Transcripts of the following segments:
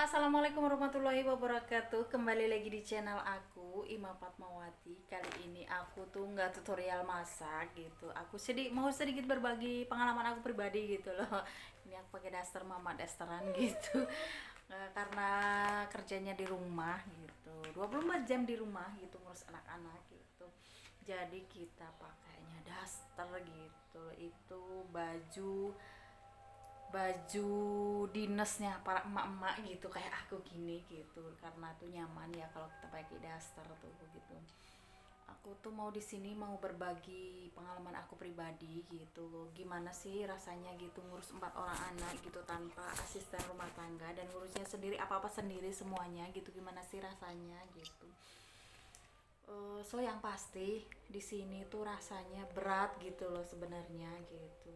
Assalamualaikum warahmatullahi wabarakatuh. Kembali lagi di channel aku, Ima Fatmawati. Kali ini aku tuh nggak tutorial masak gitu. Aku mau sedikit berbagi pengalaman aku pribadi gitu loh. Ini aku pakai daster mama dasteran gitu. Karena kerjanya di rumah gitu. 24 jam di rumah gitu ngurus anak-anak gitu. Jadi kita pakainya daster gitu. Itu baju dinasnya para emak-emak gitu kayak aku gini gitu, karena tuh nyaman ya kalau kita pakai daster tuh gitu. Aku tuh mau di sini mau berbagi pengalaman aku pribadi gitu loh, gimana sih rasanya gitu ngurus 4 orang anak gitu tanpa asisten rumah tangga dan ngurusnya sendiri, apa-apa sendiri semuanya gitu, gimana sih rasanya gitu. So yang pasti di sini tuh rasanya berat gitu loh sebenarnya gitu.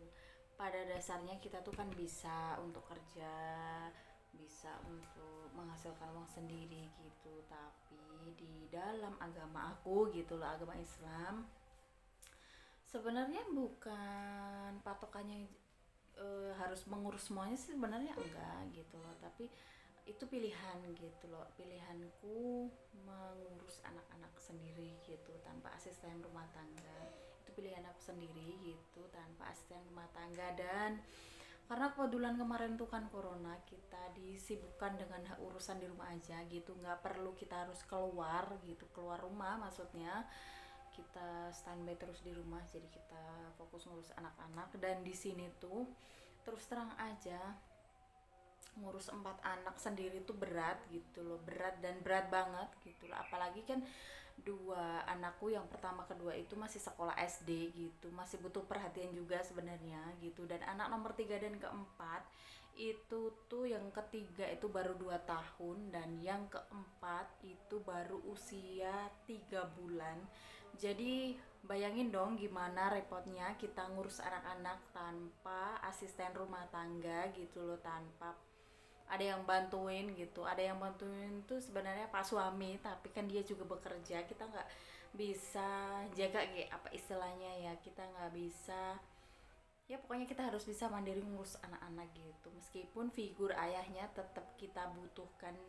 Pada dasarnya kita tuh kan bisa untuk kerja, bisa untuk menghasilkan uang sendiri gitu, tapi di dalam agama aku gitu loh, agama Islam, sebenarnya bukan patokannya harus mengurus semuanya sih, sebenarnya enggak gitu loh, tapi itu pilihan gitu loh, pilihanku mengurus anak-anak sendiri gitu tanpa asisten rumah tangga. Itu pilihan aku sendiri gitu tanpa asisten rumah tangga. Dan karena kebetulan kemarin tuh kan corona, kita disibukkan dengan urusan di rumah aja gitu, nggak perlu kita harus keluar gitu, keluar rumah maksudnya, kita standby terus di rumah, jadi kita fokus ngurus anak-anak. Dan di sini tuh terus terang aja ngurus 4 anak sendiri tuh berat gitu loh, berat dan berat banget gitu loh, apalagi kan dua anakku yang pertama kedua itu masih sekolah SD gitu, masih butuh perhatian juga sebenarnya gitu. Dan anak nomor 3 dan keempat itu tuh, yang ketiga itu baru 2 tahun dan yang keempat itu baru usia 3 bulan. Jadi bayangin dong gimana repotnya kita ngurus anak-anak tanpa asisten rumah tangga gitu loh, tanpa ada yang bantuin gitu. Ada yang bantuin tuh sebenarnya pak suami, tapi kan dia juga bekerja, kita nggak bisa jaga apa istilahnya ya, kita nggak bisa, ya pokoknya kita harus bisa mandiri ngurus anak-anak gitu, meskipun figur ayahnya tetap kita butuhkan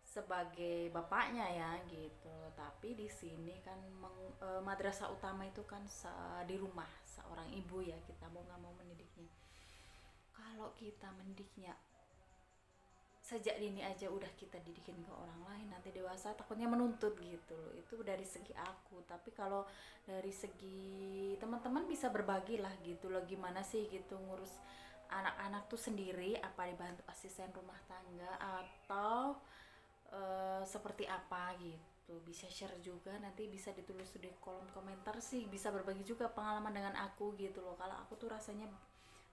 sebagai bapaknya ya gitu. Tapi di sini kan madrasah utama itu kan di rumah seorang ibu ya, kita mau nggak mau mendidiknya. Kalau kita mendidiknya sejak dini aja udah kita didikin ke orang lain, nanti dewasa takutnya menuntut gitu loh. Itu dari segi aku. Tapi kalau dari segi teman-teman bisa berbagi lah gitu loh, gimana sih gitu ngurus anak-anak tuh sendiri, apa dibantu asisten rumah tangga atau seperti apa gitu. Bisa share juga, nanti bisa ditulis di kolom komentar sih, bisa berbagi juga pengalaman dengan aku gitu loh. Kalau aku tuh rasanya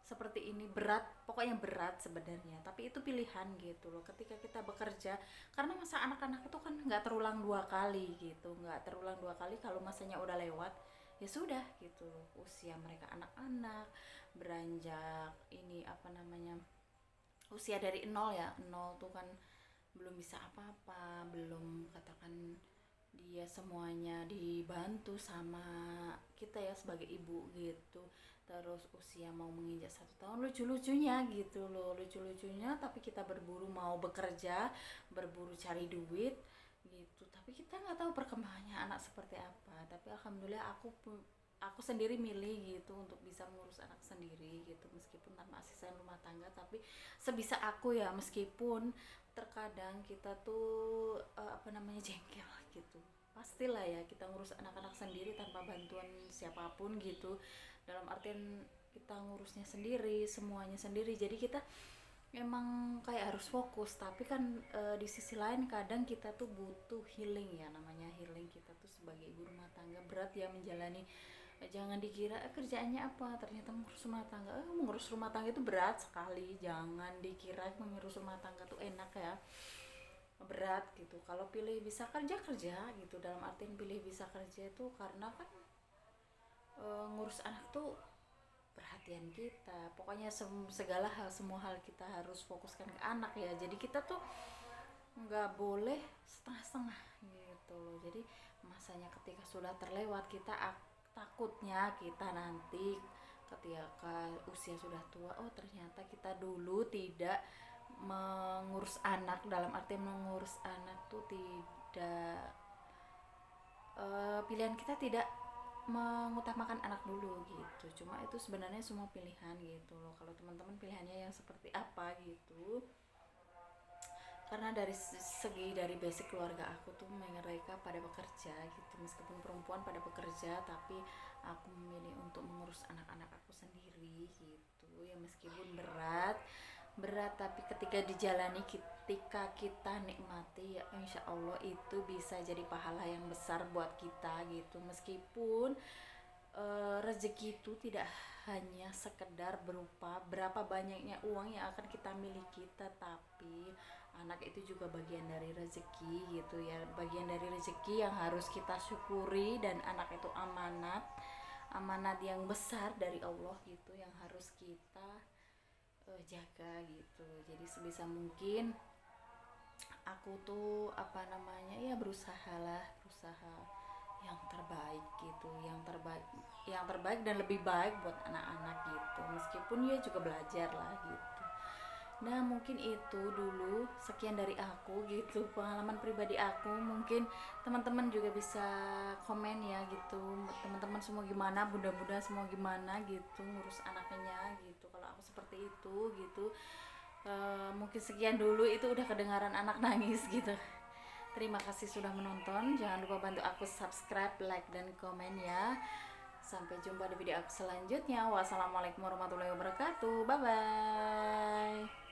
seperti ini berat, pokoknya berat sebenarnya, tapi itu pilihan gitu loh ketika kita bekerja. Karena masa anak-anak itu kan nggak terulang 2 kali gitu, nggak terulang 2 kali. Kalau masanya udah lewat ya sudah gitu loh, usia mereka anak-anak beranjak ini apa namanya, usia dari nol ya, nol tuh kan belum bisa apa-apa, belum katakan dia semuanya dibantu sama kita ya sebagai ibu gitu. Terus usia mau menginjak 1 tahun, lucu-lucunya gitu loh, lucu-lucunya, tapi kita berburu mau bekerja, berburu cari duit gitu, tapi kita nggak tahu perkembangannya anak seperti apa. Tapi alhamdulillah aku sendiri milih gitu untuk bisa mengurus anak sendiri gitu, meskipun tanpa asisten rumah tangga, tapi sebisa aku ya, meskipun terkadang kita tuh apa namanya, jengkel gitu. Pastilah ya kita ngurus anak-anak sendiri tanpa bantuan siapapun gitu, dalam artian kita ngurusnya sendiri, semuanya sendiri, jadi kita memang kayak harus fokus. Tapi kan di sisi lain kadang kita tuh butuh healing ya, namanya healing. Kita tuh sebagai ibu rumah tangga berat ya menjalani. Jangan dikira kerjaannya apa, ternyata mengurus rumah tangga. Mengurus rumah tangga itu berat sekali. Jangan dikira mengurus rumah tangga tuh enak ya, berat gitu. Kalau pilih bisa kerja kerja gitu, dalam artian pilih bisa kerja itu karena kan ngurus anak tuh perhatian kita, pokoknya segala hal, semua hal kita harus fokuskan ke anak ya. Jadi kita tuh nggak boleh setengah-setengah gitu loh. Jadi masanya ketika sudah terlewat, kita takutnya kita nanti ketika usia sudah tua, oh ternyata kita dulu tidak mengurus mengurus anak, dalam arti mengurus anak tuh tidak, pilihan kita tidak mengutamakan anak dulu gitu. Cuma itu sebenarnya semua pilihan gitu loh. Kalau teman-teman pilihannya yang seperti apa gitu. Karena dari segi dari basic keluarga aku tuh mereka pada bekerja gitu, meskipun perempuan pada bekerja tapi aku memilih untuk mengurus anak-anak aku sendiri gitu ya, meskipun berat berat tapi ketika dijalani, ketika kita nikmati ya insya Allah itu bisa jadi pahala yang besar buat kita gitu. Meskipun rezeki itu tidak hanya sekedar berupa berapa banyaknya uang yang akan kita miliki, tetapi anak itu juga bagian dari rezeki gitu ya, bagian dari rezeki yang harus kita syukuri. Dan anak itu amanat, amanat yang besar dari Allah gitu, yang harus kita jaga gitu. Jadi sebisa mungkin aku tuh apa namanya ya berusaha lah, berusaha yang terbaik gitu, yang terbaik dan lebih baik buat anak-anak gitu, meskipun dia juga belajar lah gitu. Nah mungkin itu dulu sekian dari aku gitu, pengalaman pribadi aku. Mungkin teman-teman juga bisa komen ya gitu, teman-teman semua gimana, bunda-bunda semua gimana gitu ngurus anaknya gitu. Kalau aku seperti itu gitu. Mungkin sekian dulu, itu udah kedengaran anak nangis gitu. Terima kasih sudah menonton. Jangan lupa bantu aku subscribe, like, dan komen ya. Sampai jumpa di video aku selanjutnya. Wassalamualaikum warahmatullahi wabarakatuh. Bye bye.